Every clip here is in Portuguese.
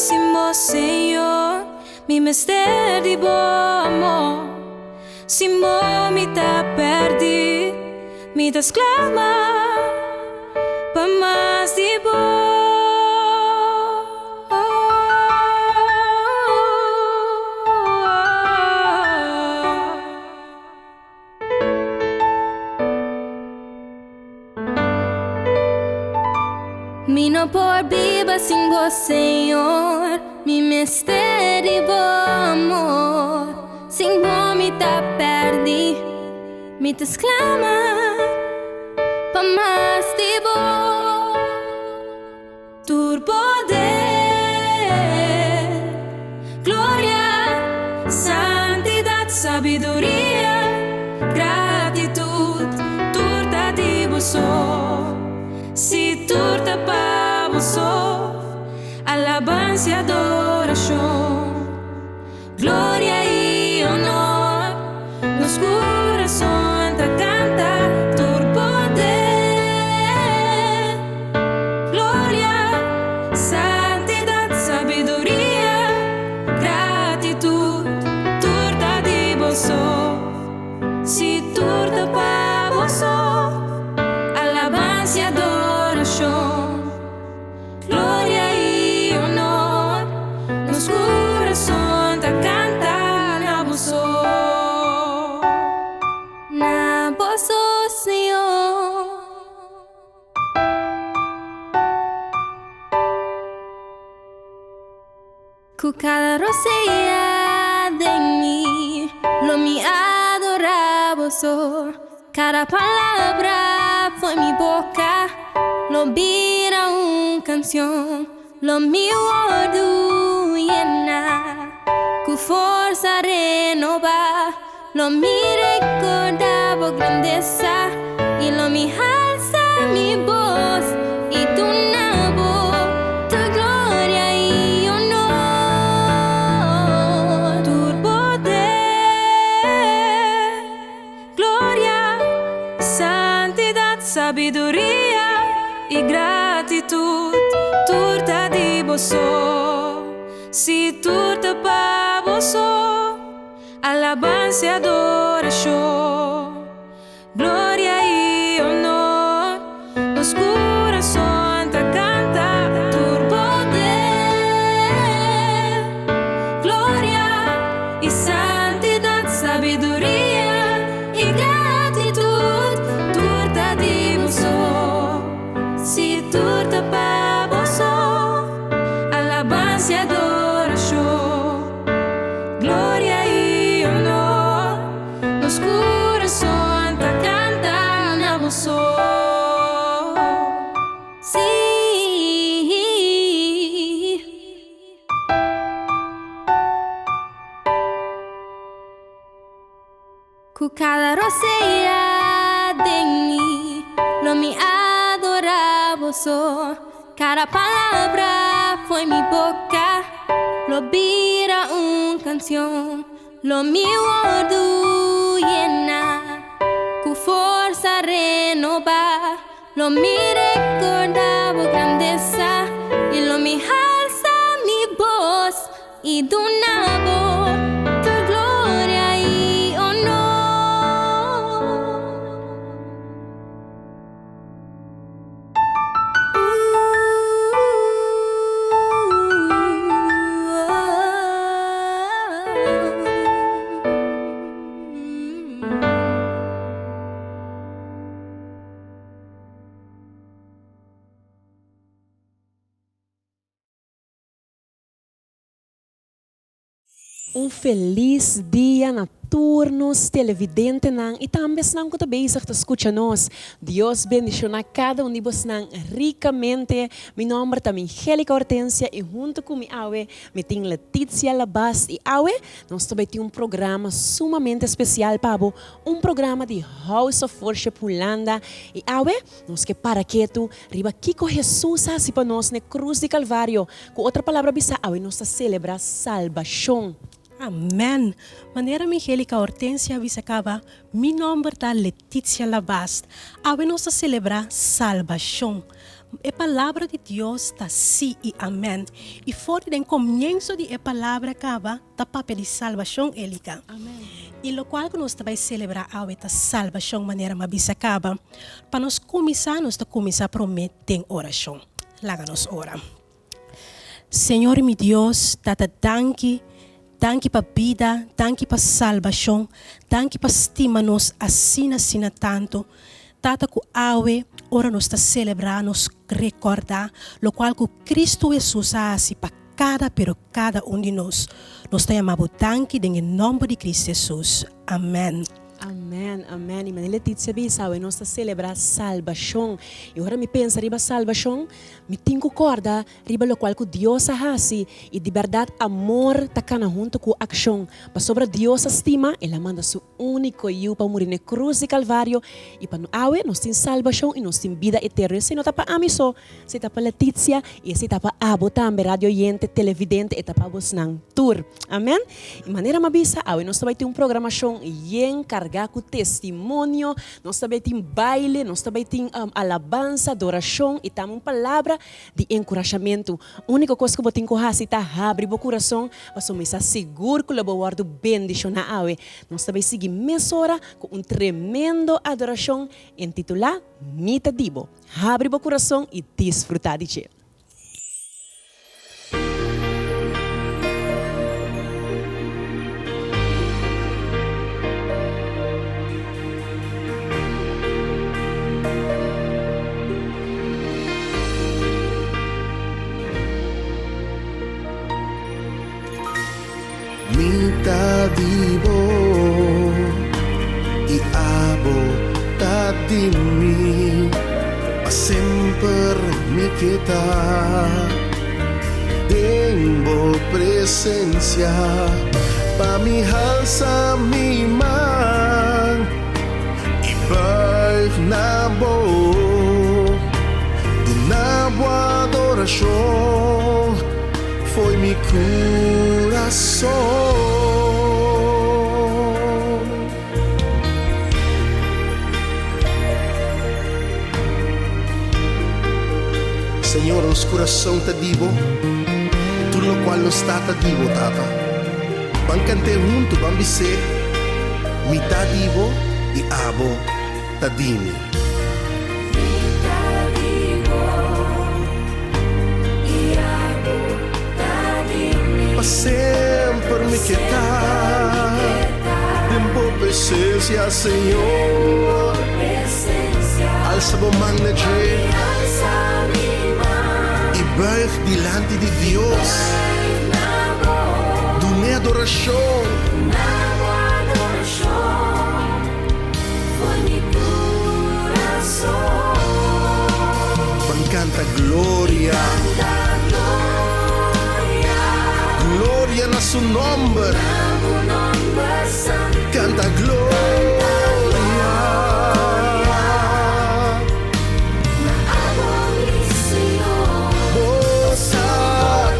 sin vos, Señor, mi mister di bom amor. Sin vos mi te perdí, mi te exclama pa más di vos. Mi no por viva sin vos, Señor, mi mister di bom amor. Sin vos mi te perdí, mi te exclama pa más de vos. Tu poder, gloria, santidad, sabiduría, gratitud, turta di vos. Si turta pa vos, alabanza y adoración, gloria y honor, los corazones te cantan tu poder, gloria, santidad, sabiduría, gratitud, turta di vos. Si turta pa vos, alabanza y adoración, gloria y honor, los corazones te cantan a vos, Señor. Con cada rosella de mí, lo mi adoraba, cada palabra fue mi boca, lo vira una canción, lo mi ordu llena, con fuerza renova, lo mi recordaba grandeza, y lo mi alza mi voz, y tu nabo, tu gloria y honor, tu poder, gloria, santidad, sabiduría y gratitud, turta di vos. Si turta pa vos, alabanza y adoración, gloria y honor, los corazones te cantan tu poder, gloria y santidad, sabiduría y gratitud, turta di vos. Si turta pa vos, alabanza y adoración, gloria y honor, los corazones te cantan a vos. Sí. Con cada rosella de mí, lo mi adoraba, cada palabra fue mi boca, lo vira una canción, lo mi ordu llena, con fuerza renova, lo mi recordaba grandeza, y lo mi alza mi voz, y donaba tu gloria y honor. Feliz dia na turnos televidente nang e também nang kuta bezig te escucha nos. Dios bendiciona cada de vos nang ricamente. Mi nombre é Angélica Hortensia e junto com mi awe me tem Letícia Labas e awe nós também tem programa sumamente especial para programa de House of Worship Holanda e awe nós que para que tu riba Kiko Jesus assim para nós na cruz de Calvário. Com outra palavra bisa awe nós celebra salvação. Amen. Maneira Angélica Hortensia Visacaba, mi nombre é Letícia Labast. Awe nós celebrar salvação. A palavra de Deus está sim e amém. E fora do começo de a palavra acaba, da papel de salvação élica. Amém. E lo qual que nós vai celebrar a salvação maneira mabisa acaba, para nós começar a prometer em oração. Laga nos ora. Senhor, meu Deus, tata danke para vida, danke para salvação, danke para estima-nos assim tanto. Tata ku awe, ora nos está celebrar, nos recordar, lo qual que Cristo Jesus hace para cada de nós. Nós te amamos danke em nome de Cristo Jesus. Amém. Amém, amém. E Manila Titsa Bisawe, nós está celebrar salvação. E agora me pensa, riba salvação, me tenho corda, riba lo qual que Deus hasi, e de verdade amor takana junto com ação. Para sobre Deus estima, Ele manda seu único eu para morrer na cruz de Calvário, e para awe, nós temos salvação e nós temos vida eterna. Se não está para amiso, se está para Letizia, e se está para abo também, radio yente, televidente, e está para vos nang tour. Amém? E maneira mabisa, awe, nós vai ter programação yen carga com testemunho, nós também temos baile, nós também temos alabança, adoração e também uma palavra de encorajamento. A única coisa que eu tenho que fazer é abrir o coração, para me assegurar que eu vou guardar bendição na awe. Nós também seguimos meia hora com tremendo adoração intitulada Mita Dibo. Abre o coração e desfrutar de ti. Mita dibo e abo tadimi a sempre mi kita tembo presencia pa mi halsa mi man e buig na bo do na boa adoração foi mi coração. Senhor, nos coração te digo, tudo lo qual nos está te digo, tata. Bancante junto, bambise, mi ta digo e abo ta dimi. Pa sempre me quietar, tempo presencia, Senhor. Alça a mão na e buig diante de Deus. Do minha adoração. Canta glória. Gloria na su nombre. Canta gloria. Bosa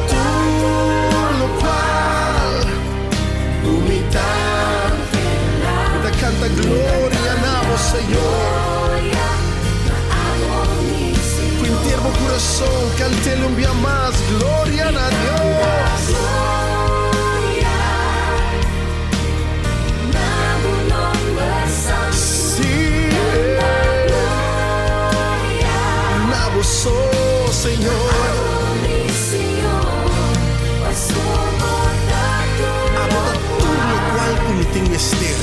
tu lo qual umidad. Canta gloria na o Senhor. Quinterbo coração, cantele un dia más. Gloria a Dios. Sou Senhor, abota tudo no qual tu me tem ester.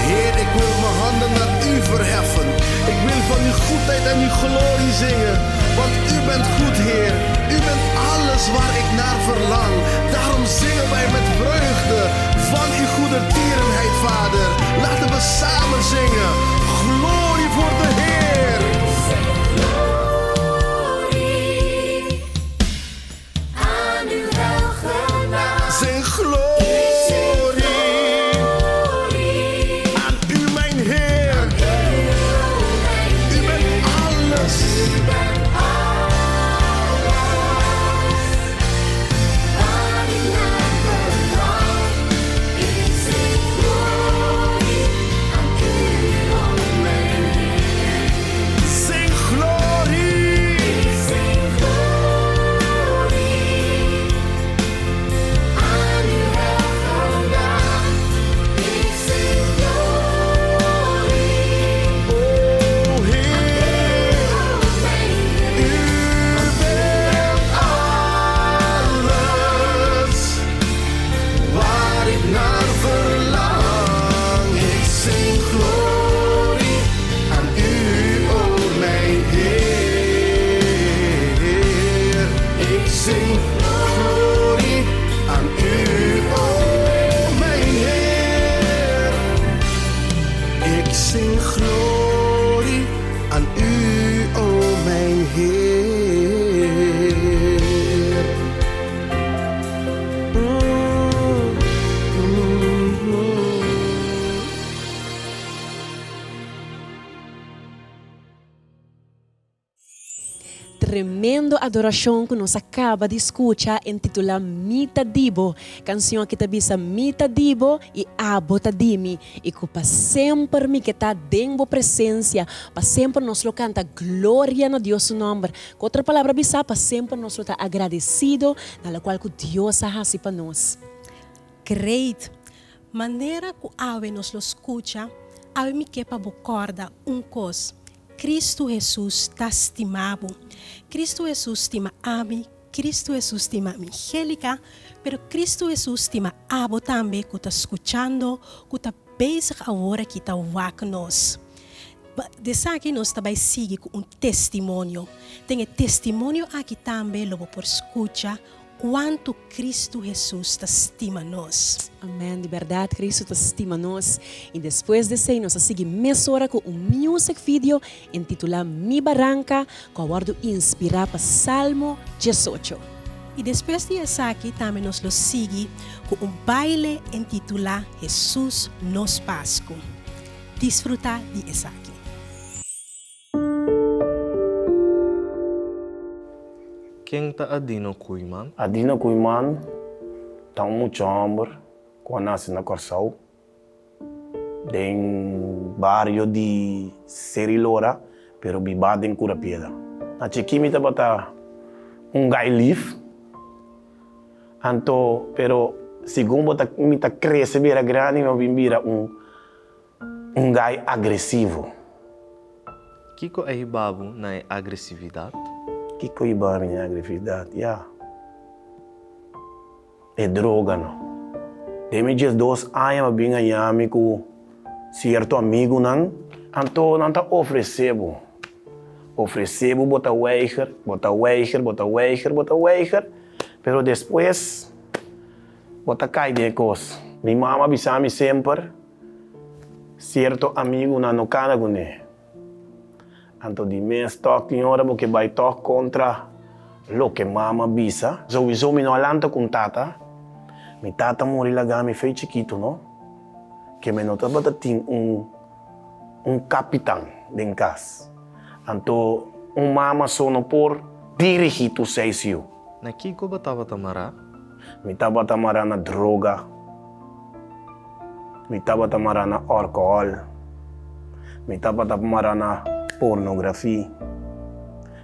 Heer, ik wil mijn handen naar u verheffen. Ik wil van uw goedheid en uw glorie zingen. Want u bent goed, Heer. U bent alles waar ik naar verlang. Daarom zingen wij met vreugde van uw goedertierenheid, Vader. Laten we samen zingen. Glorie voor de Heer. Glorie aan uw heilige naam. Zing glorie. zing glorie aan u, oh mijn Heer. Ik zing glorie aan u, oh mijn Heer. Tremendo adoração que nós acaba de escutar intitulada Mita Dibo, canção que está bisa Mita Dibo e Abota Dimi, e que para sempre me que está dentro da presença, para sempre nós lo canta glória no Deus nome, com outra palavra bisa, para sempre nós lo está agradecido, na qual que Deus ha assim para nós. Great. Maneira que ave nos lo escuta, ave me que para bocorda cos. Cristo Jesus está estimado. Cristo Jesus estima a mim, Cristo Jesus estima a Angélica, pero Cristo Jesus estima a abo também que está escutando, que está bezig agora que está waak nós. Dessa aqui nós também seguimos com testemunho. Tem testemunho aqui também, logo por escutar, quanto Cristo Jesus está estima nós. Amém, de verdade, Cristo te estima nós. E depois de ser, nós seguimos meia hora com music video intitulado Mi Barranca, que aguardo inspirar para Salmo 18. E depois de essa aqui, também nós lo seguimos com baile intitulado Jesus nos Pasco. Desfrutar de essa aqui. Quem tá adino kuiman? Adina Kuiman, tão muito amor, quando nasce na Corsau, em bairro de Serilora, pero bibado em Curapieda. A Chiqui me bota gai liv, anto, pero segundo bota me cresce bira grande, me bira gai agressivo. Kiko é babu na agressividade? Que coiba a minha agressividade, é droga, não. Tem dias 2 anos, eu vim a com certo amigo, não. Então, não está oferecendo. Oferecendo, bota weiger, pero depois, bota cai de coisa. Minha mãe avisa-me sempre, certo amigo, não cana com ele. Então, de mês toque em hora, porque vai tocar contra o que mama bisa. Sowieso, me não alanta com tata. Mi tata morreu lá, me fez chiquito, não? Que me nota para ter capitão em casa. Então, mama só não por dirigir tu seisio. Na Kiko batava tamara? Me tava tamara na droga. Me tava tamara na álcool. Me tava tamara na pornografia.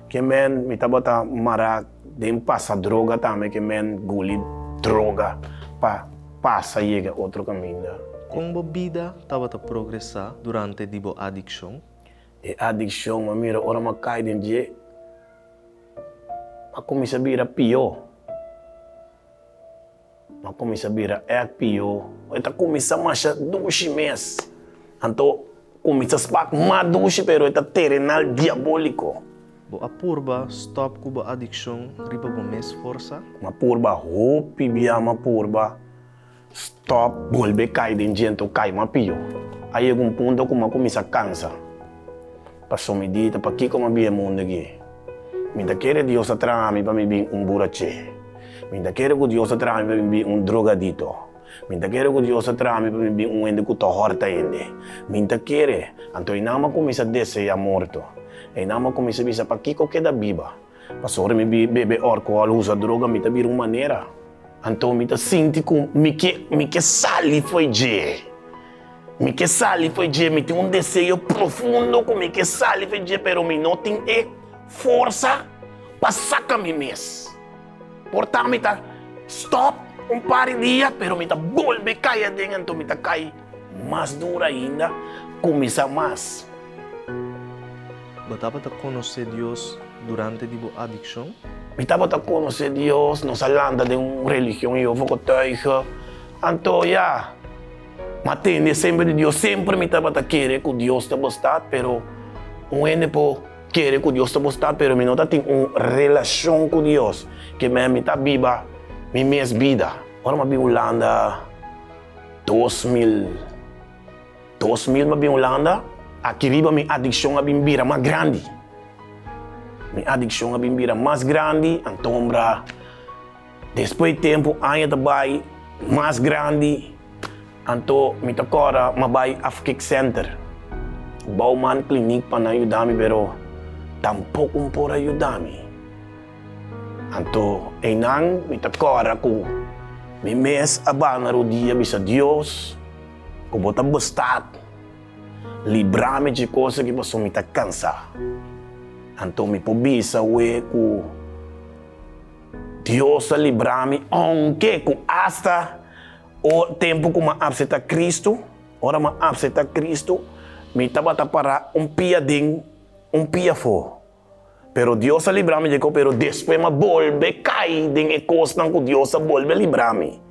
Que men me tava mara de passa droga também, que men guli droga para passa chega outro caminho. Como bebida estava a progressar durante dibo addiction? E addiction, mamira, ora ma cai dentro de ma começa a virar pior. Ma começa a virar pior. Eta começa a marchar 2 meses. Então começa a spar mais 2, pero eta terrenal diabólico. Bo apurba stop kuba addiction riba bo mes força? Ma purba hopi bia ma purba stop volve cai dentro cai ma pior. Aí é ponto que ma começa a cansa. Passou me dita para que como bia mundo aqui. Minta quer Deus atrás me para me vir burache. Minta quer que Deus atrás me para me vir drogadito. Minta quer que Deus atrás me para me vir ende que horta ende. Minta quer, então inama começa a descer a morto. Inama começa a bisa para que queda viva. Passou me bebe álcool, usa droga, me tá vir uma maneira. Então me tá senti com me que sali foi je. Me que sali foi je, me tem desejo profundo com me que sali foi je, pero me não tem força para sacar me mes. Portanto, me tá stop par de dias, pero me tá volve cair dentro, então me tá cai mais dura ainda, começa mais. Batava a conhecer Deus durante dibo addiction? Me tava a conhecer Deus, não se landa de uma religião, eu vou contar. Então, matei sempre de Deus, sempre me tava a querer que Deus te gostar, pero um ene por quiere que Dios está buscando, pero me no tiene una relación con Dios. Que me está viva mi mes vida. Ahora me vi Holanda 2000 me vi Holanda. Aqui viva minha adicção a bimbira mais grande. Minha adicção a bimbira mais grande. Então, depois de tempo, ainda também mais grande. Então, me agora, eu vou a Afkik Center. Bauman Clinic para ajudar-me, mas tampouco pode ajudar-me. Então, enang, me agora, com meu mês, abanar o dia, bisa Deus, com botar bastante. Livrar-me de coisas que você me está cansado. Então, me pobisa, que Deus livrar-me, aunque com hasta o tempo que eu aceito Cristo, ora eu aceito Cristo, me estava para piadinho, pia fora. Pero Deus livrar-me de coisas, pero depois me volve cair em coisas que Deus volve livrar-me.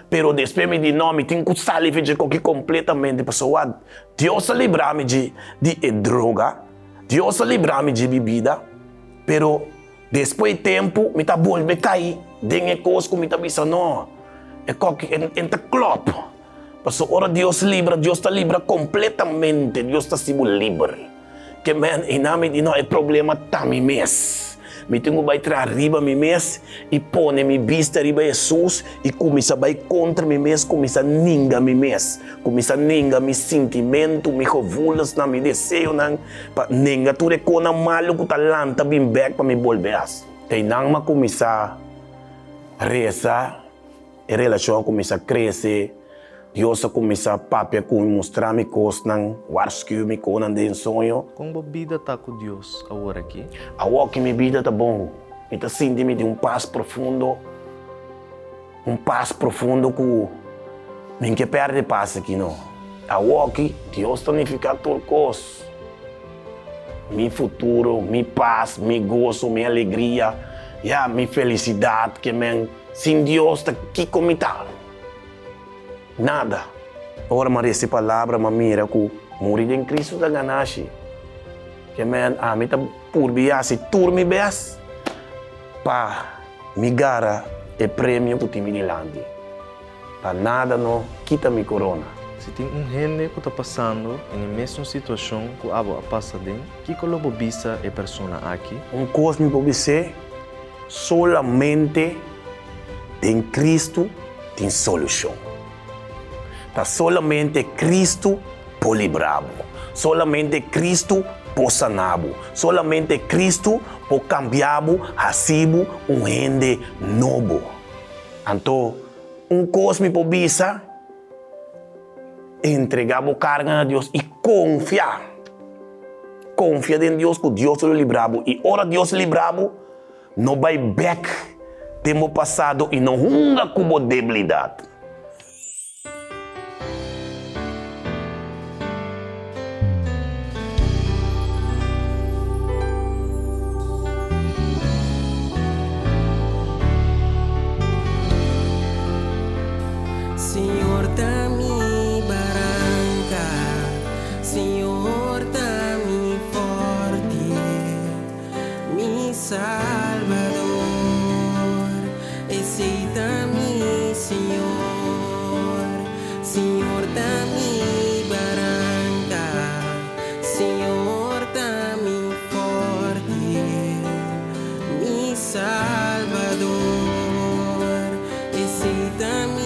Pero depois me diz, não, me tenho que sair de coque completamente, pessoal. Deus livrar-me de droga, Deus livrar-me de bebida, pero depois de tempo, me está volve cair, tem coisas que me está dizendo, não, é coque, é club. Pessoal, ora Deus está livre completamente, Deus está sendo livre. Que man, em nome de não é problema também mesmo. Me tenho que ir arriba me mesmo e pôr minha vista arriba Jesus e começar a ir contra mim mesmo, começar a ningar me mesmo, começar a ningar meu sentimento, meus volos, meu desejo, ningar tudo com o malo que talanta bem back para me volver. Tem não começar a rezar, a relação começar a crescer, Deus começar a papia com mostrar-me coisas, warskuw-me com um sonho. Como a vida está com Deus agora aqui? Agora que minha vida está bom, eu estou sentindo de paz profundo que nem que perde paz aqui não. Agora que Deus está unificando todas as coisas. Meu futuro, minha paz, meu gozo, minha alegria, minha felicidade, que sem Deus está aqui comigo. Nada. Ora, mas essa palavra, mira que morrer em Cristo da ganache. Que me está por biase, turme bias, para me gara e prêmio que tem me lande. Para nada não quita me corona. Se tem gente que está passando em mesma situação que a passa dentro, que coloca bisa a pessoa aqui? Coisa me pode ser, solamente em Cristo tem solução. Tá solamente Cristo por livrar, solamente Cristo por sanar, solamente Cristo por cambiar, assim gente novo. Então, coisa me pode entregar a carga a Deus e confiar. Confia em Deus que Deus o livrava. E ora Deus livrava, não vai back tempo passado e não hunga como debilidade. Senhor, dá-me barranca, Senhor, dá-me forte, mi Salvador, aceita-me, Senhor, Senhor, dá-me barranca, Senhor, dá-me forte, mi Salvador, aceita-me.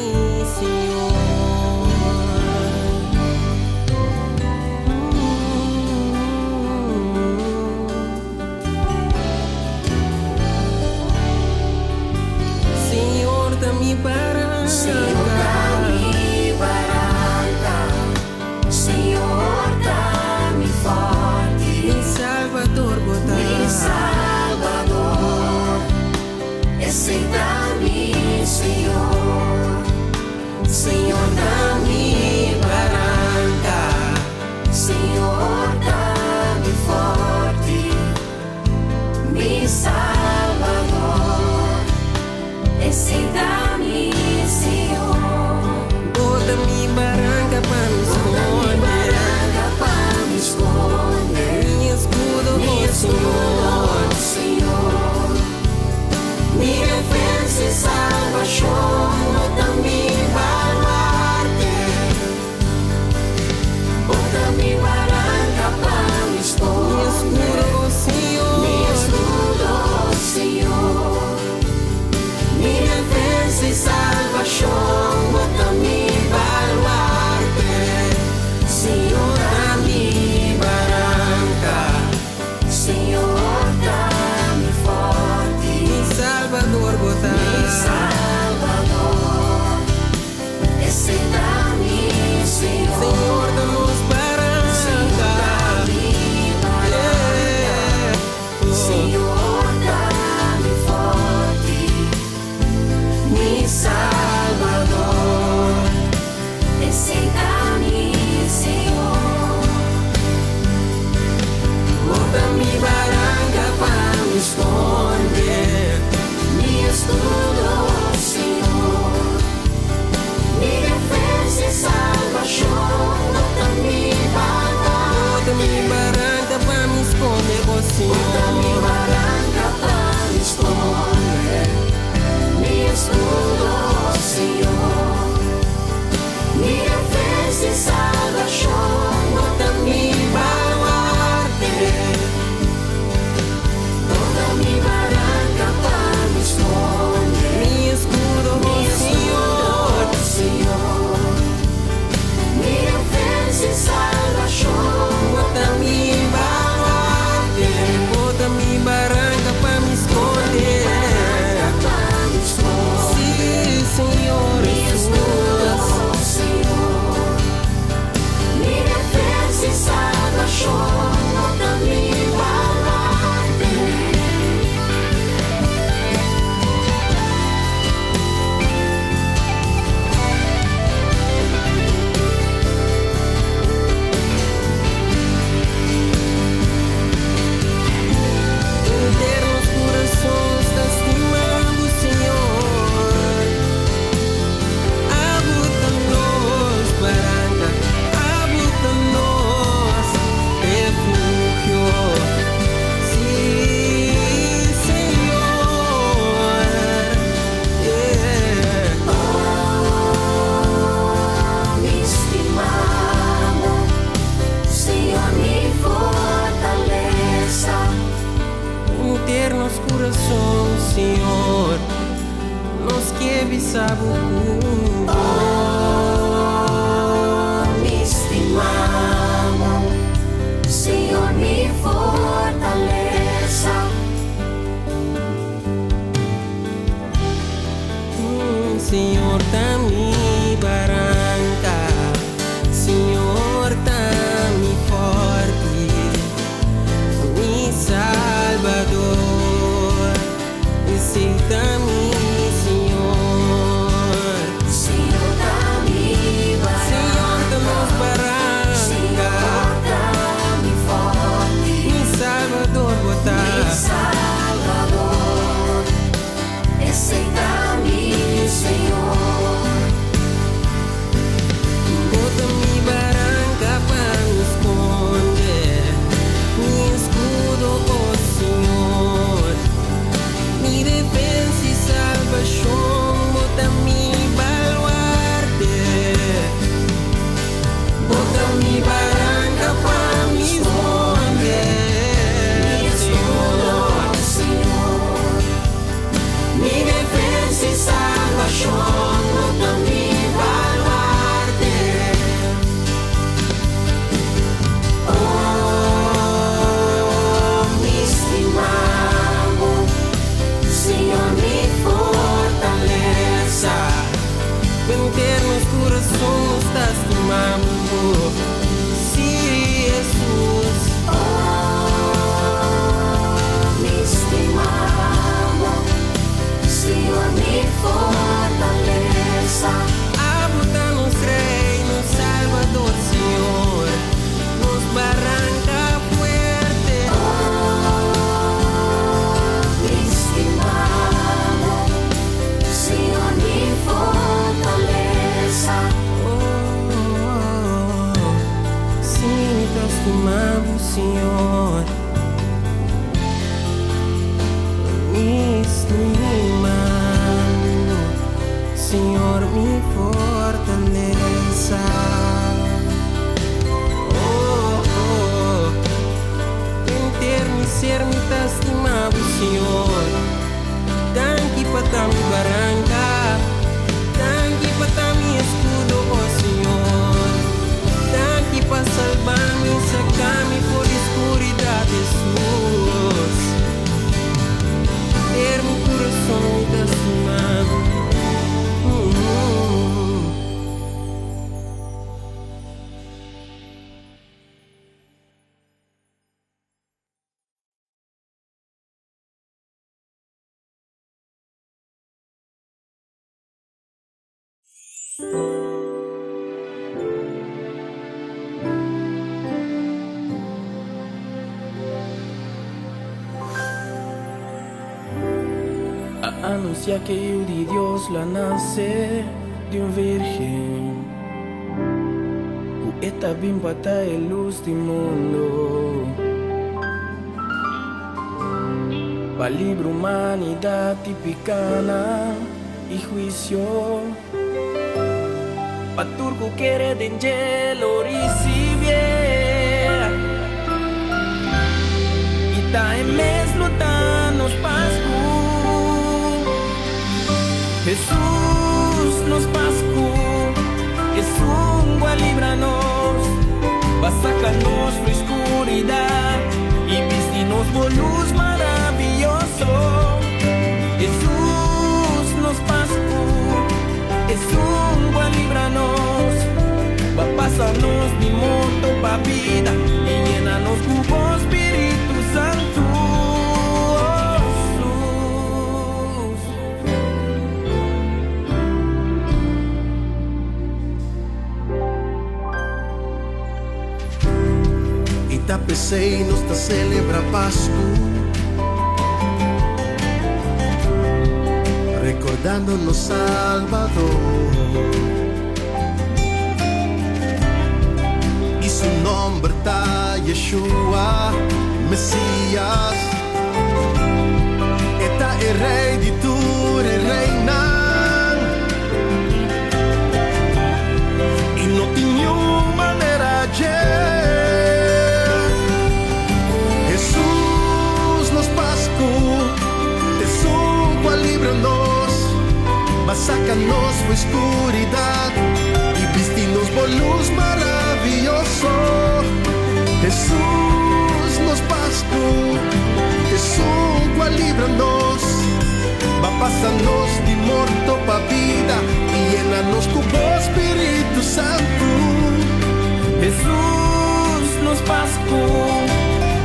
Senhor, salvación, bota mi baluarte, bota mi barranca para mi escudo, Señor, mi escudo, Señor, mi defensa y salvación, bota mi baluarte, Señor, a mi barranca, Señor, dame forte, mi Salvador, bota mi Salvador, esse dá-me, Senhor, Senhor, damos barranca, Senhor, dá-me forte, mi Salvador, esse dá-me, Senhor, bota mi barranca para me esconder, mi escudo, Senhor, mi defensa y salvación, bota mi barranca para me esconder, oh Senhor, bota mi barranca para me esconder, mi escudo, Senhor, mi defensa y salvación, bota mi baluarte, bota mi barranca para me esconder, mi escudo, Senhor, mi defensa y salvación, bota mi baluarte, bota mi barranca para me esconder, sí, Senhor, mi escudo, Senhor, mi defensa y salvación, bota mi baluarte. Eternos corações te estimando, Senhor, habita-nos barranca, habita-nos refúgio, sí, Senhor, yeah. Oh, mi estimado, Senhor, mi fortaleza, internos corações, Senhor, nos que bisabo. Oh, mi estimado, Senhor, mi fortaleza, Senhor, tá mi barranca, Senhor, tá mi forte, mi Salvador, aceita-me, Senhor, Senhor, dá-me barranca, Senhor, dá-nos barranca, Senhor, dá-me forte, mi Salvador, bota mi Salvador, aceita-me, Senhor, bota mi barranca para me esconder, mi escudo, oh Senhor, mi defensa y salvación, bota mi baluarte, bota mi barranca para me esconder, mi escudo, Senhor, mi defensa y salvación, bota mi baluarte, oh, mi estimado, Senhor, mi fortaleza, internos corações te estimando, sí, Jesus, oh, mi estimado, Senhor, mi fortaleza, habita-nos Rei, nos Salvador, Senhor, nos barranca fuerte, oh, mi estimado, Senhor, mi fortaleza, oh, mi fortaleza. Ser mi estimado Señor, tanque para mi barranca, tanque para mi escudo, oh Señor, tanque para salvarme, sacarme por la oscuridad, Jesús. Ter mi corazón estimado. Anuncia que el de Dios la nace de un virgen. Esta bien para el luz del mundo. Pa libro humanidad tipicana y juicio. Pa turco quiere de angelo recibir. Y ta en mes lotanos pascu. Jesús nos pascu. Jesús líbranos. Va a sacarnos la oscuridad y vestirnos por luz maravilloso. Jesús nos pascu. Jesús líbranos. Va a pasarnos mi mundo pa' vida y llenarnos con Espíritu Santo. Tapecei nos ta celebra Páscoa, recordándonos Salvador, y su nombre está Yeshua, Mesías, está el Rey de tu reina, y no tiene manera de va a sacarnos la oscuridad y vestirnos por luz maravilloso. Jesús nos pascu, Jesús líbranos, va a pasarnos de muerto pa' vida y llenarnos con Espíritu Santo. Jesús nos pascu,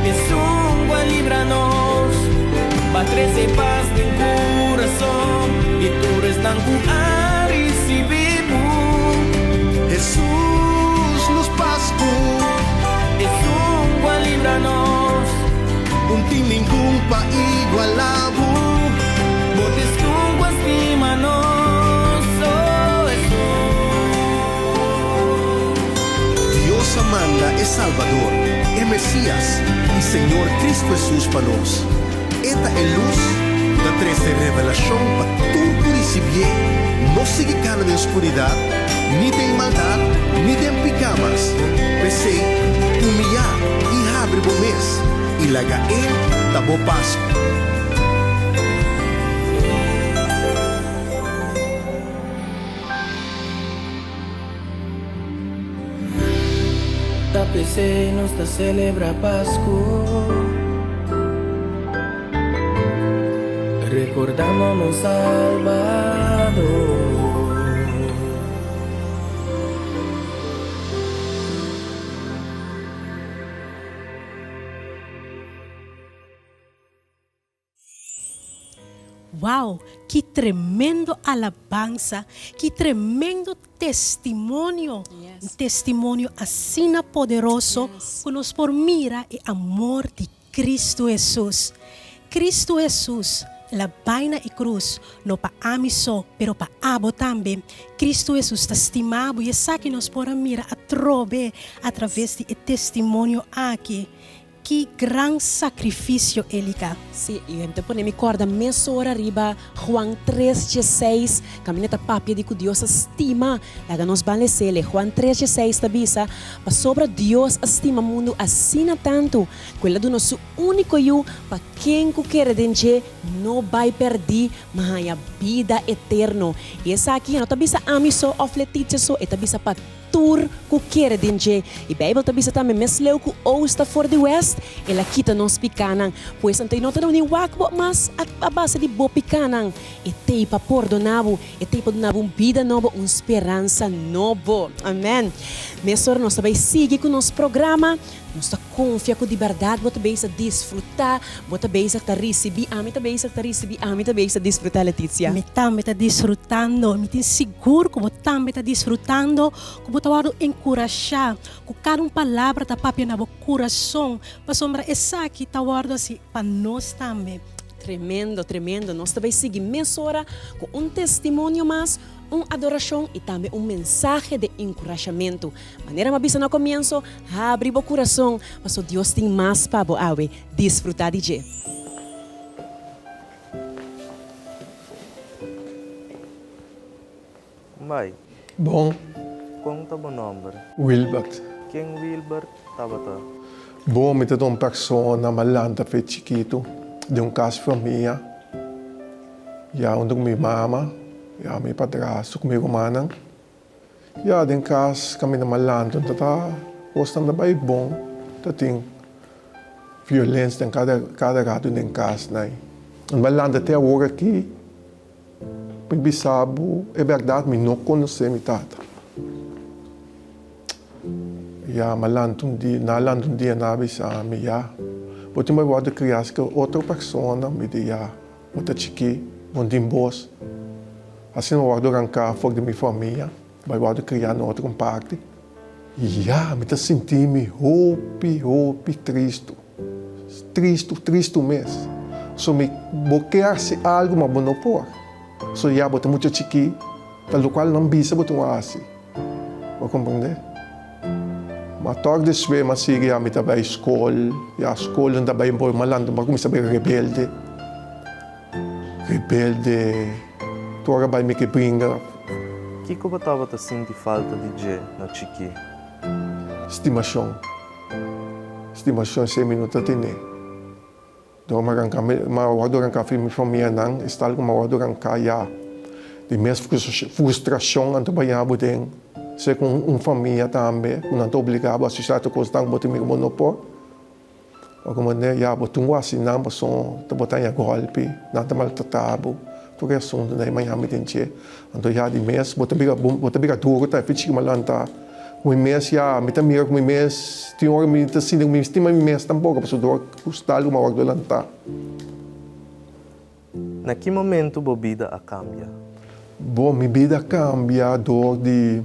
Jesús líbranos, va a traer paz en corazón y tú eres tan a recibir. Jesús nos pascu, Jesús líbranos, un tin ningún pa igualado. botes con estímanos, oh Jesús. Dios amanda es Salvador, el Mesías y Señor Cristo Jesús para nos. Esta es luz da 13 revelación para tu recibir. No sigue cara de oscuridad, ni de maldad, ni de picamas. Pese humillar y abre bom mes y la gael tabo Pascua. Tapece nos ta celebra Pascua. Recordamos Salvador. Wow, qué tremendo alabanza, qué tremendo testimonio. Yes. Un testimonio así poderoso que nos por mira el amor de Cristo Jesús. Cristo Jesús, la vaina y cruz, no pa amiso, pero pa abo también. Cristo Jesús está estimado y esa que nos por mira a trove a través de testimonio aquí. que gran sacrifício ele quer. Sim, e então pone me corda mesora arriba Juan 3:6, caminheta papia de que Deus estima, laga nos balecele Juan 3:6 tabisa, pa sobra Deus estima mundo assim tanto, quella do nosso único eu, pa quem que quer denche não vai perder, mas a vida eterno. E essa aqui não tabisa amiso ofletite so e tabisa pa tur ku quer denche. E Bible tabisa também mesleu ku osta for the west, ela kita nos picanan, pois antay nota não ni wakbo mas at a base de bo picanan. E tei pa perdonabo, e tei pa donabo vida novo, esperança novo. Amen. Mesor nós também sigue com nosso programa. Nós confia com de verdade, bota bem a desfrutar, bota bem a receber, a mim também a receber, a mim também a desfrutar, Letícia. Me também está desfrutando, me tem seguro que você também está desfrutando, que você está encorajar, que cada palavra está papia na coração, para sombra essa aqui está guardando assim para nós também. Tremendo, tremendo. Nós também seguimos mesora com testemunho mais, adoração e também mensagem de encorajamento. Maneira mabisa no começo, abre o coração, mas Deus tem mais para você desfrutar de je. Mãe, Bom, qual é o nome? Wilbert. Quem Wilbert Tabata? Bom, me uma pessoa malanta foi chiquito, de casa família. Já onde minha mama, já meu padrasto, comigo manang. Já de casa kami na malanta, tata, gostando bem bom, tem violência em cada gato de casa, né? Malanta até agora aqui, Bisabo, é verdade, me não conhece minha tata. Já malanta um dia na bisa, me já. Porque eu vou criar que outra pessoa me diz, outra chiqui, um dimbos. Assim eu vou arrancar fogo de minha família, vou criar em outra parte. E já, me senti-me triste mesmo. So me boquear-se algo, mas não pôr. So já, botar muito chiqui, pelo qual não bisa, botar um assim. Vou compreender? Mas toda vez que eu sigo a minha escola, e a escola não vai embora, mas eu comecei a ser rebelde. Toda vai me brincar. O que você estava sentindo falta de je na Chiqui? Estimação 6 minutos a ter. Então, eu minha família não, está com uma já. De minha frustração, eu trabalhava dentro. Se com família também, não estou obrigado a assistir a coisa botar meu monopólio. Como né, já botou um assinão, botar em golpe, não está maltratado, tudo é assunto né, mas já me entendi. Então já de mês, botar biga duro, tá, fiz que malanta. O mês já, me tá mira com o mês, tem hora me tá sentindo, me estima mês tampouco, porque dor custar uma hora do lantar. Na que momento a vida cambia? Bom, minha vida cambia dor de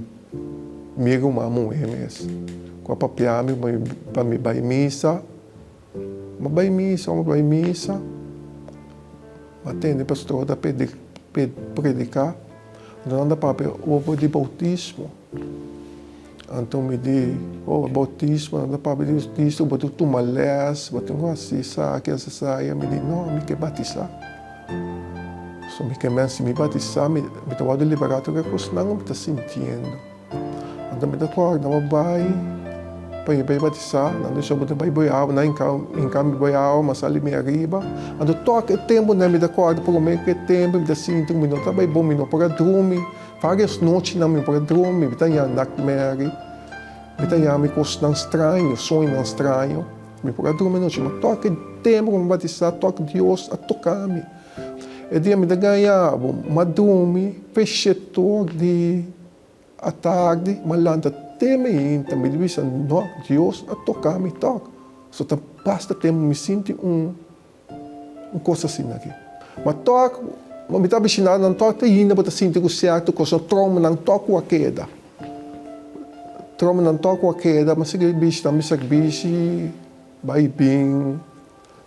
Migo mamu emes. Com a papiami, para me vai missa. Mas vai missa. Atende pastor da predicar. Então, da papel, ovo de bautismo. Então, me diz, bautismo, da papel de bautismo, botou tumalés, botou assim, que essa saia, me diz, não, me quer batizar. So, me quer me batizar, me estava liberado, que eu não me está sentindo. Então, me dá corda, não vai batizar, não deixa eu vai boiar, não em boiar, mas ali me arriba. Então, toca tempo, não me dá corda, por meio que tempo, me dá 5 minutos, tá bem bom, me não para dormir. Várias noites não me para dormir, me dá nightmare, me dá me coisa estranho, sonho estranho, me para dormir noite, mas toca tempo, me batizar, toca Deus a tocar-me. E dia me dá ganhar, mas dormir, fechei de à tarde, malanta teme ainda, me diz, não, Deus a tocar me toca. Só tá basta tempo me sinto coisa assim aqui. Mas toca, mas me tá bichinado, não toca ainda, mas sinto que certo, que só trauma não toca a queda. Trauma não toca a queda, mas se bicho também se bicho, vai bem,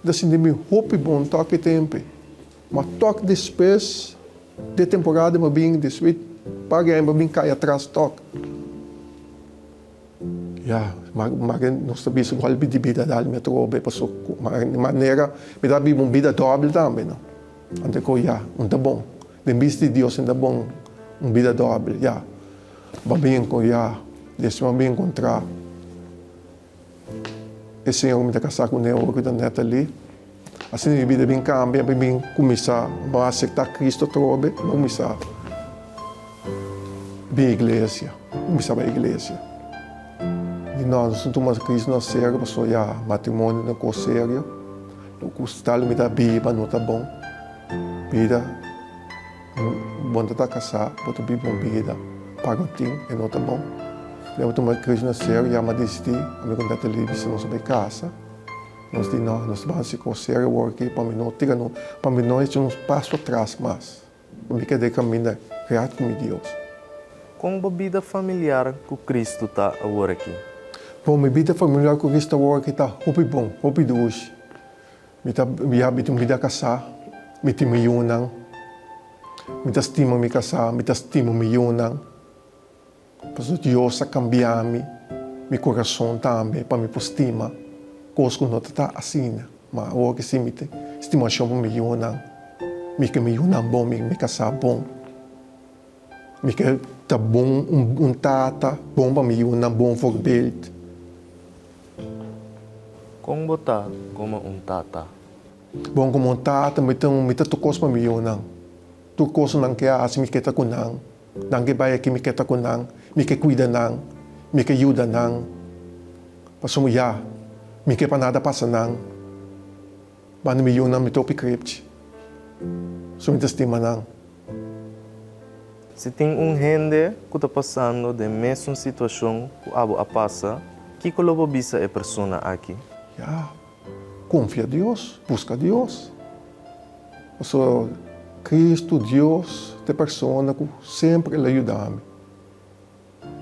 da sinto me roupa bom toca tempo. Mas toca depois de temporada, mas bem depois paguei, mas bem cai atrás toca. Ja, maar non sta bis golpe di vida dal me trobe, passo maneira me dá uma vida doble também, não. Ante ko ja, tá bom. Den bis de Deus tá bom, vida doble, ja. Va bem com ja, deixa me encontrar. E Senhor me dá casar com ele, o que tá neta ali. Assim minha vida bem cambia, bem começar a aceitar Cristo trobe, começar bem igreja, começar a igreja. E nós não tomamos Cristo na sério, passou já matrimônio não é sério. O custal me dá biba, não tá bom. Vida, bom tá casar, botar biba uma vida, paga e não tá bom. Eu tomar Cristo na sério, já me decidi, a minha conta televisão, nós vai casa. Nós dizemos, não, nós vamos se sério, porque para mim não tira, para mim não é um passo atrás mais. Para mim quer caminhar reto com Deus. Como a vida familiar com Cristo está agora aqui? Bom, minha vida familiar com Cristo agora aqui está muito bom, muito doce. Me habito vida casar, me estima yunang, me estima me casar, me estima me yunang. Porque Deus a cambiar meu coração também para me estima. Coisas que não está assim, mas agora que sim me tem estimação para me yunang, me que me yunang bom, me casar bom. Me que tá bom tata bom para me yunang bom voorbeeld. Como botar como tata? Bom como tata, me tá tocos para me yunang. Tocos nang kaya assim me que tá kunang, nang que vai aqui me que tá kunang, me que cuida nang, me que ajuda nang. Passo já, me que para nada passa nang. Bani me yunang me topi cripte. So me estima nang. Se tem gente que está passando da mesma situação que a passa, que coloca bisa é persona aqui? Ja, confia a Deus, busca a Deus. So, Cristo, Deus, é persona que sempre ele ajuda-me.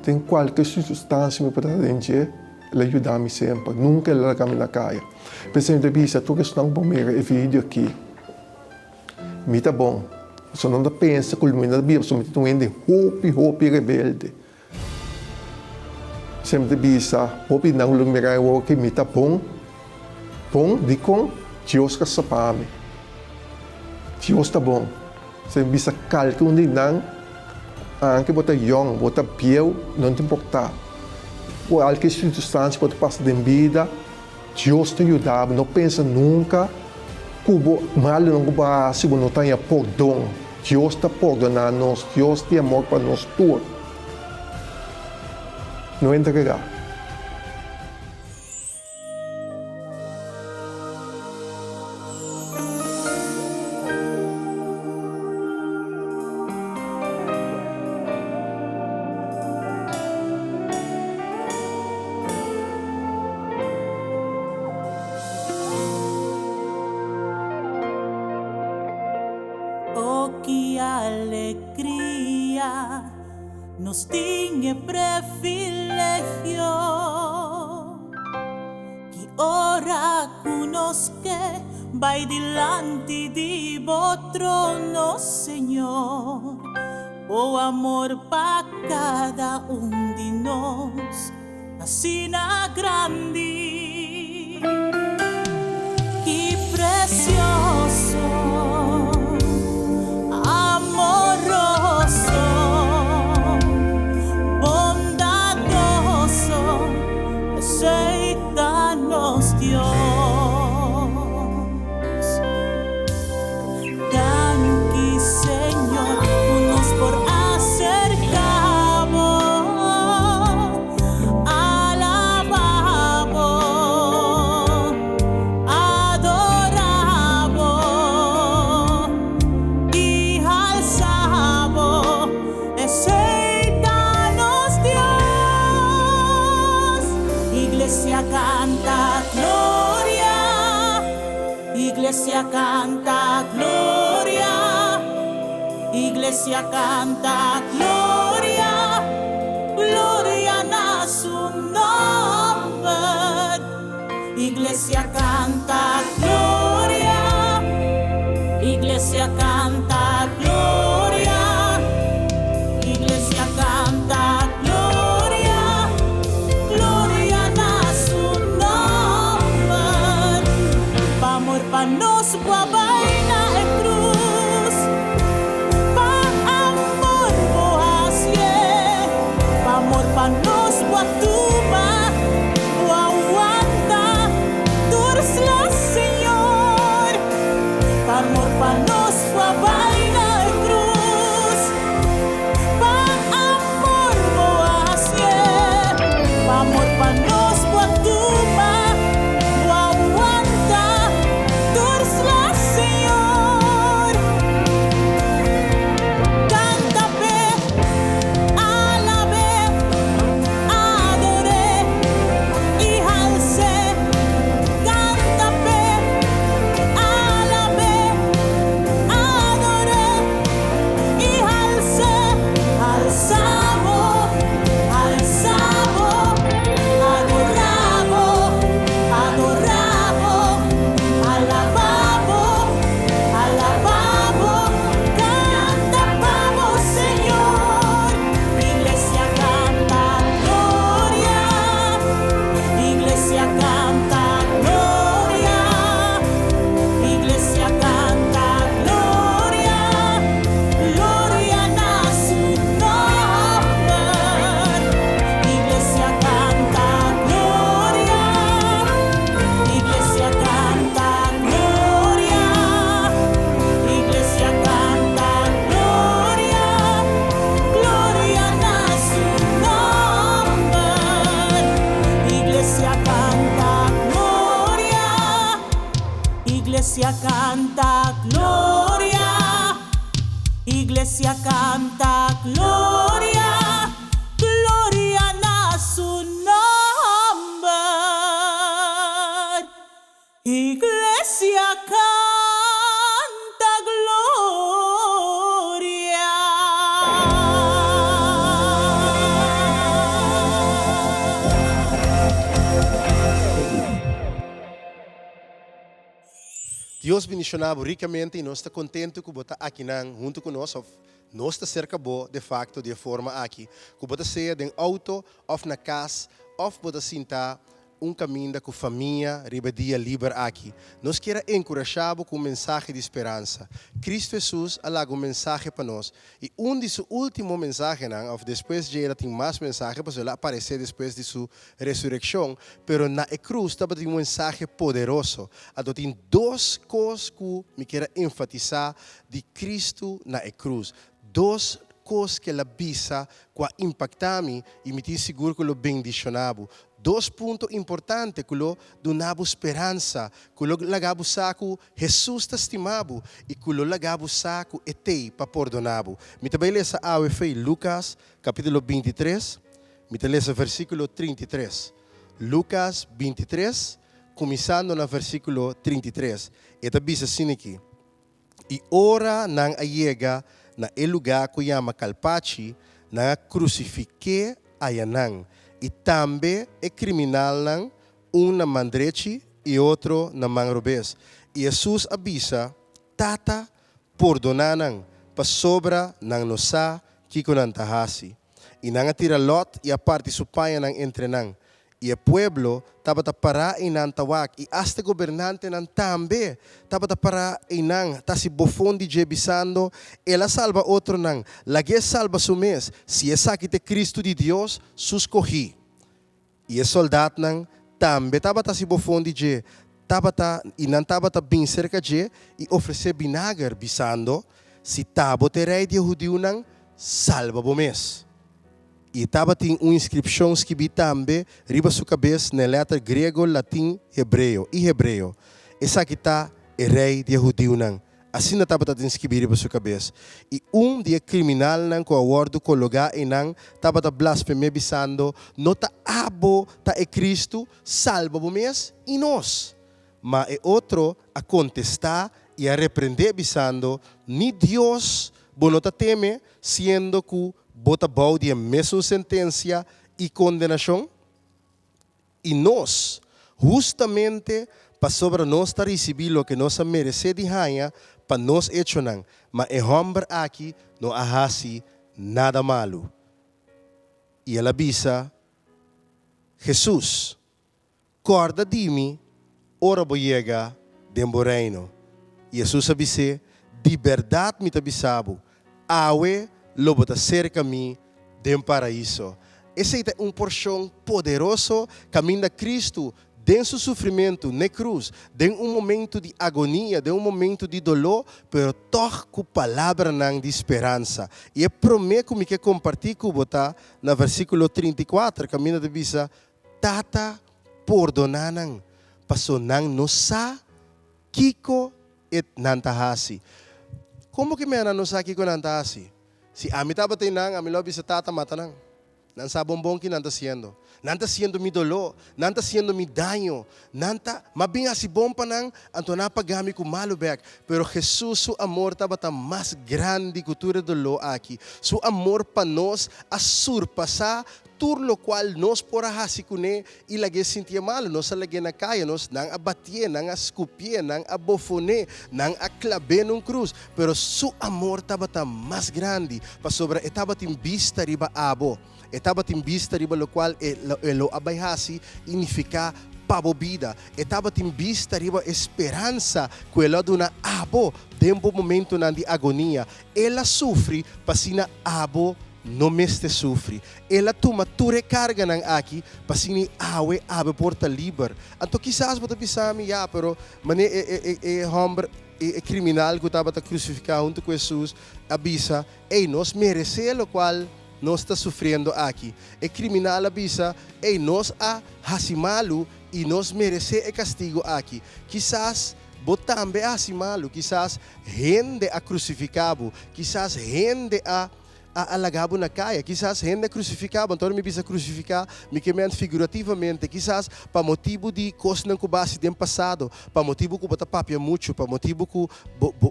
Tem qualquer circunstância me pode atingir, ele ajuda-me sempre. Nunca ele larga-me na caia. Pensando em bisa, tu que está bom ver esse vídeo aqui. Me tá bom. Você não pensa que o mundo da Bíblia, você me tem hope rebelde. Sempre bisa, hope não lumirai o que me tá bom. Bom, de com Deus que sapame. Deus está bom. Você bisa calcular onde não, anche bota young, bota pieu, não te importa. Qualquer circunstância pode passar de vida, Deus te ajuda, não pensa nunca. Cubo mal não cuba segundo tenha perdão. Deus está perdonando nós, Deus tem amor para nós todos. Não entregar. Que alegria nos tinha privilegio que ora conosque vai delante de trono, Senhor, o amor para cada de nós, assim grande, que precioso. Amoroso, bondadoso, aceita-nos Dios. Danke, Señor, unos por acercamos, alabamos, adoramos. Iglesia canta gloria, Iglesia canta gloria, Iglesia canta gloria, gloria a su nombre. Iglesia canta gloria, Iglesia canta gloria, Iglesia canta gloria, gloria. Iglesia canta gloria, Iglesia canta gloria, gloria a su nombre. Iglesia canta gloria. Deus bendicionado ricamente e nós estamos contentes que você aqui junto conosco. Nós estamos cerca de facto de forma aqui. Que você seja em auto, ou na casa, ou você sinta caminho com a família, dia livre aqui. Nós queremos encorajar com um mensagem de esperança. Cristo Jesus alaga mensagem para nós. E de seus últimos mensagens, ou depois de ele tem mais mensagens, para ele aparecer depois de sua ressurreição. Pero na cruz tem um mensagem poderoso. Tem duas coisas que eu quero enfatizar de Cristo na cruz. Duas coisas que ela visa, que impactam-me e me diz seguro que lo bendicionado. Dois pontos importantes que lo donava esperança, que lo lagabo saco Jesus estimado e que lo lagabo saco etei para perdonabo. Me também lê essa AUF Lucas capítulo 23, me também lê versículo 33. Lucas 23, começando no versículo 33. E também diz assim aqui: E ora nang ayega na lugar que chama Calpachi, na crucifique ayanang. E também é criminal na mandrechi e outro na manrobes. E Jesus avisa, tata perdonanan para sobra nang nosa kikunantahasi. E nang atira Lot e a parte supaya nang entrenang. E o pueblo estava a parar em Nantawak. E hasta governante nan também estava a parar em Nang. Está se bofon de jebisando. Ela salva outro Nang. Lage salva su mês. Se essa aqui é Cristo de Deus, sus corri. E o soldado Nang também estava a se bofon de je. E não estava a bem cerca de e oferecer vinagre bisando. Se tabo terei de judeu Nang, salva o mês. E estava tem uma inscrição escrita também riba sua cabeça na letra grego, latim, hebreu e hebreu. Essa aqui está o rei de judeu não. Assim não estava escrito riba sua cabeça. E dia criminal não com a word colocar e não estava a blasfemia bisando, não tá abo tá é Cristo salva o mês e nós. Mas é outro a contestar e a repreender bisando, ni Deus bonota teme sendo que bota bau de mesma sentença e condenação. E nós, justamente, para sobre nós receber o que nós merecemos de ganhar, para nós hecho não. Mas o homem aqui não ahasi nada malo. E ela avisa, Jesus, corda de mim, ora vou chegar dentro do reino. E Jesus avisa, de verdade me avisava, awe, lobo está cerca de mim do paraíso. Esse é porção poderoso caminho de Cristo dentro do sofrimento na cruz, dentro momento de agonia, dentro momento de dolor, pero toch com palavra de esperança. E é prometo que eu compartilho com você no versículo 34, caminho de visa, tata perdonanan, paso nang nosa kiko et nantahasi. Como que me nosa kiko nantahasi? Si ami estaba tinang, ami lobi sa tata mata nang. Nan sa bombong que nanta siendo. Nanta siendo mi dolor, nanta siendo mi daño, nanta mabinga si bompa nang anto napagami ko malubek. Pero Jesus, su amor estaba tan más grande que tu dolor aqui. Su amor pa nos a surpassa tur lo qual nos por hasikune ilagay sentia malo, nos alagay na kaya, nos nang abatye, nang askupye, nang abofone, nang aklabe nung cruz. Pero su amor estaba tan más grande, pa sobra estaba tin vista riba abo. Estaba tin vista riba lo qual lo abayhasi significa pabobida. Estaba tin vista riba esperança que ela duna abo dentro momento na de agonia. Ela sofre pasina abo no meste sofre. Ela toma tu recarga nang aqui pasini awe abe porta liber. Anto quizás bota pisami ya, pero mane hombre criminal que estava a crucificar junto com Jesus avisa, nós merece lo qual nós está sofrendo aqui. Criminal avisa, nós a hasimalo e nós merece castigo aqui. Quizás botambe assim malo, quizás gente a crucificado, quizás gente a alagabo na caia, quizás gente crucificado, então me bisa crucificar, me queimando figurativamente, quizás para motivo de coisas não que base do passado, para motivo que bota papia muito, para motivo que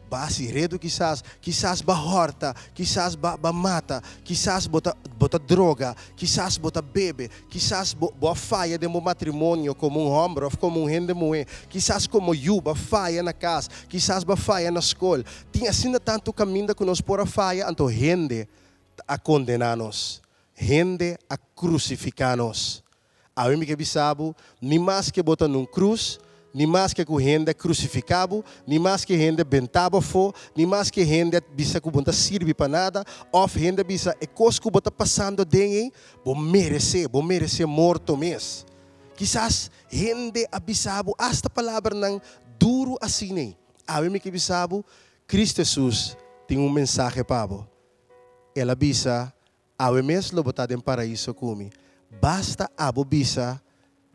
base redo quizás ba horta, quizás ba mata, quizás bota droga, quizás bota bebe, quizás boa falha de meu matrimônio como homem ou como gente mulher, quizás como ba falha na casa, quizás ba falha na escola, tinha assim tanto caminho que nós por a falha, então gente a condenar-nos, gente a crucificar-nos. A mim que bisabo, nem mais que botar num cruz, nem mais que gente crucificado, nem mais que gente bentava fo, nem mais que gente bisa que bonta sirve para nada, ou gente bisa é coisa que bota passando dentro, vou merecer morto mesmo. Quizás gente a bisabo, esta palavra não duro assim nem. A mim que bisabo, Cristo Jesus tem mensagem para você. Ela bisa, awe mes lo botar em paraíso kumi. Basta abo bisa,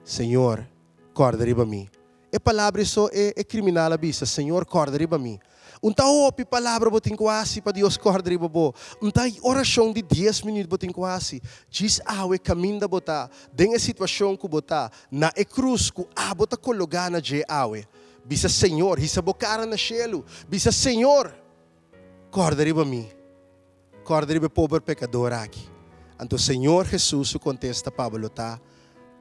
Senhor, corda riba mi. E palavra isso é criminal a bisa, Senhor, corda riba mi. Unta opi palavra botin quasi para Deus corda riba bo. Unta oração de 10 minutos botin quasi. Diz awe caminho da botar, denga situação que botar, na e cruz que abo ta colocar na je awe. Bisa Senhor, hisa bocara na cielo. Bisa Senhor, corda riba mi. Corda riba pobre pecador aqui. Então, Senhor Jesus contesta Pablo, tá?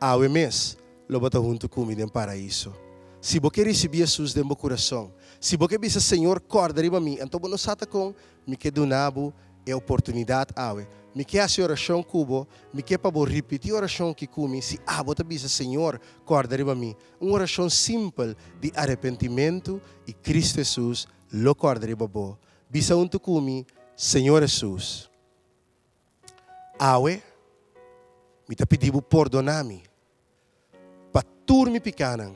Awe mes, lo bota junto comigo em paraíso. Se você receber Jesus dentro do coração, se você dizer, Senhor, corda riba mim, então você sata com, me que donabo é oportunidade awe. Me que essa oração cubo, me que para repetir a oração que comi, se você dizer, Senhor, corda riba mim. Uma oração simples de arrependimento e Cristo Jesus, lo corda riba bo. Bisa junto comigo, Senhor Jesus, awe, me te pedivo perdonar-me, para turmi picanan,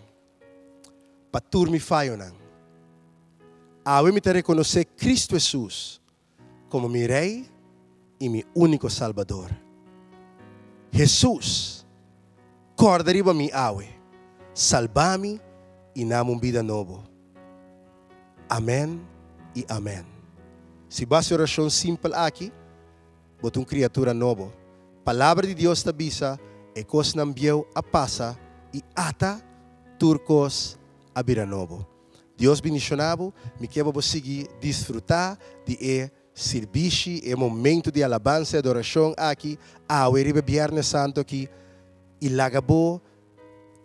para turmi faionan. Awe me te reconhecer Cristo Jesus como meu Rei e meu único Salvador. Jesus, corda riba mi awe, salva-me e dá-me vida nova. Amém e amém. Se basta oração simples aqui, bota criatura nova. Palavra de Deus te avisa, e cos não viu a passa, e ata turcos a vira novo. Deus bendicionado, me quer você seguir, desfrutar de serviço, momento de alabança e adoração aqui, ao Viernes Santo aqui, e lagabo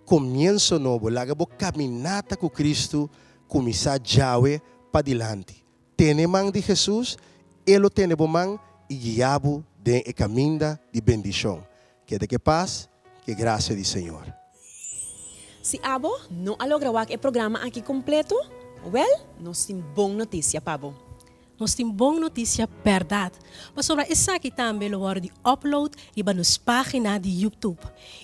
comienzo novo, lagabo caminata com Cristo, começar Jawe para dilante. Tene mão de Jesus, ele tem mão e guiabo de caminho de bendição. Que de que paz, que graça do Senhor. Se abo não alogra o programa aqui completo, nós temos boa notícia, Pabo. Nós temos boa notícia, verdade. Mas sobre isso aqui também lo hora de upload e para nos página de YouTube.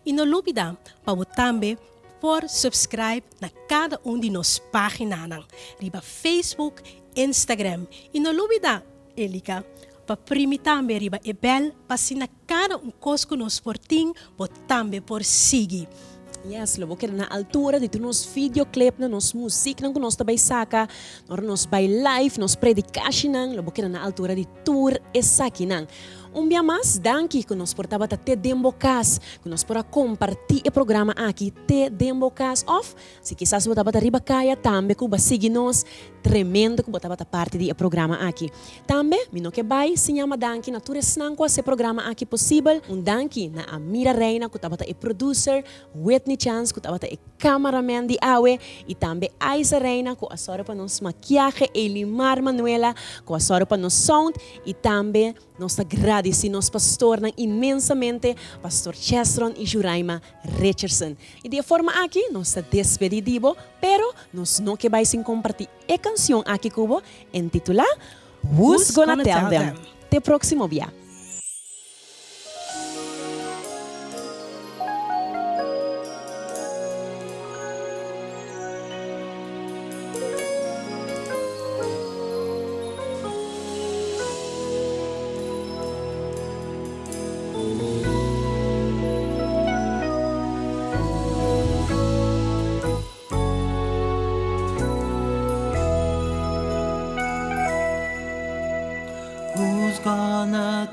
E não olvida para também por subscribe na cada de nos páginas, riba Facebook, Instagram. E não olvida, Elika, para primi também riba e bel, para se na cada coisa que nos portim, por também por seguir. Yes, lobo que na altura de nos videoclip, na nos música, na nós também saca, nos by live, nos predicação, lobo que na altura de tour e saquinan. Dia mais, danke que nos portava até dembocas, que nos porta compartilhar o programa aqui, te dembocas off. Se quizás você bota riba caia, também que você siga nós, tremendo que bota parte do programa aqui. Também, mino que vai, se chama danke na tour snanco esse programa aqui possível. Danke na Amira Reina, que bota producer, Whitney Chance, que bota cameraman de Awe, e também Aisa Reina, que assora para nos maquiagem, Elimar Manuela, que assora para nos sound, e também nós agradecemos pastor imensamente, pastor Chesron e Juraima Richardson. E de forma aqui, nós despedimos, pero nós não que vai sem compartilhar a canção aqui cubo, intitulada Who's Gonna Tell Them? Até próximo dia.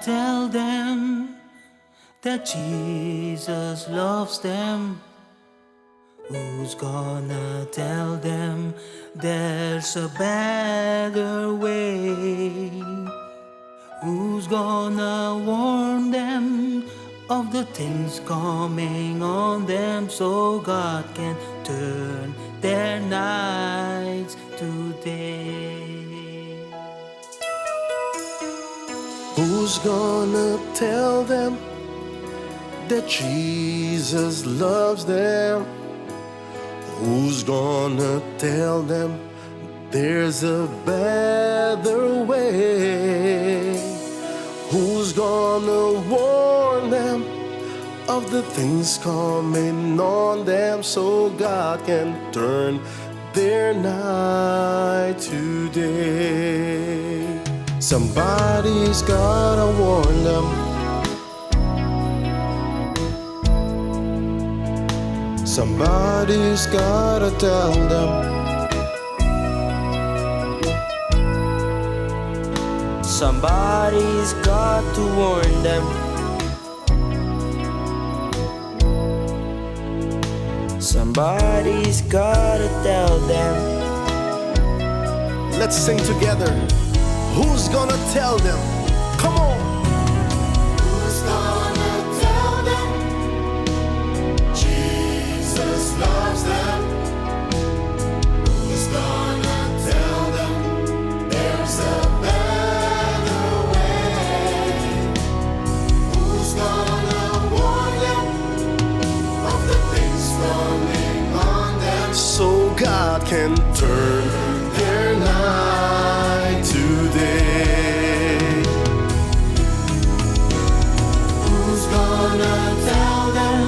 tell them that Jesus loves them? Who's gonna tell them there's a better way? Who's gonna warn them of the things coming on them so God can turn their nights to day? Who's gonna tell them that Jesus loves them? Who's gonna tell them there's a better way? Who's gonna warn them of the things coming on them so God can turn their night to day? Somebody's gotta warn them. Somebody's gotta tell them. Somebody's got to warn them. Somebody's gotta tell them. Let's sing together. Who's gonna tell them? Come on. Who's gonna tell them Jesus loves them? Who's gonna tell them there's a better way? Who's gonna warn them of the things coming on them So God can turn their night to day. Who's gonna tell them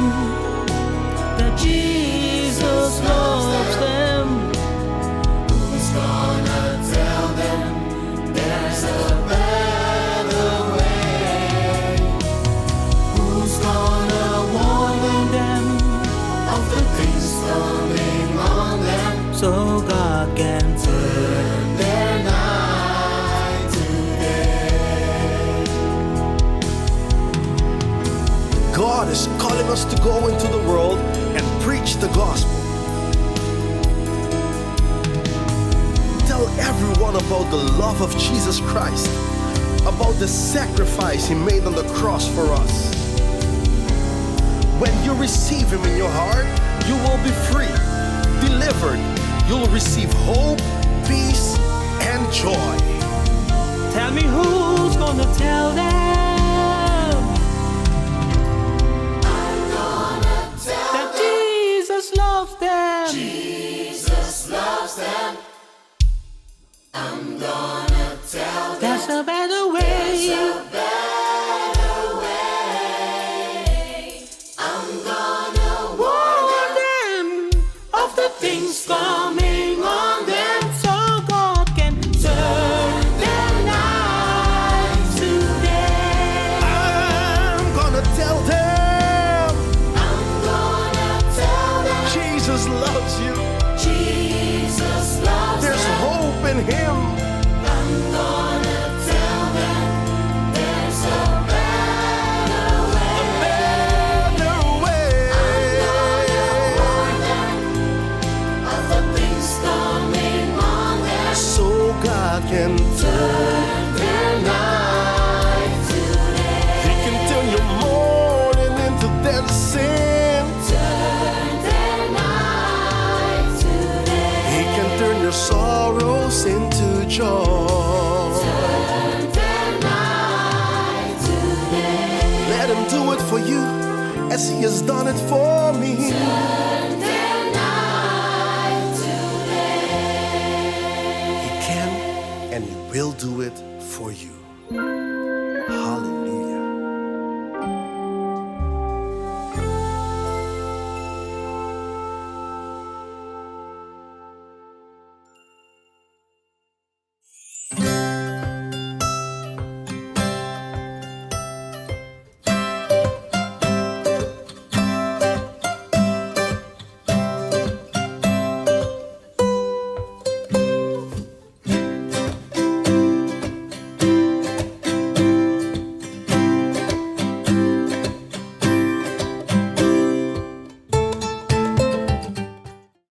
that Jesus loves them? Who's gonna tell them there's a better way? Who's gonna warn them Of the things coming on them so God can turn their night to day? God is calling us to go into the world and preach the gospel. Tell everyone about the love of Jesus Christ, about the sacrifice He made on the cross for us. When you receive Him in your heart, you will be free, delivered. You'll receive hope, peace, and joy. Tell me who's gonna tell them I'm gonna tell that Jesus loves them. Jesus loves them. I'm gonna tell them There's a better way. there's a better way. I'm gonna warn them Of the things coming on them so God can turn their nights to day. I'm gonna tell them I'm gonna tell them Jesus loves you. Jesus loves There's them. hope in Him. I'm gonna tell them there's a better way. Better way. Warn them of the things coming on them So God can turn their night to He can turn your mourning into dancing. turn their night to He can turn your sorrows into joy. turn their night to Let Him do it for you as He has done it for me. turn their night to He can and He will do it for you.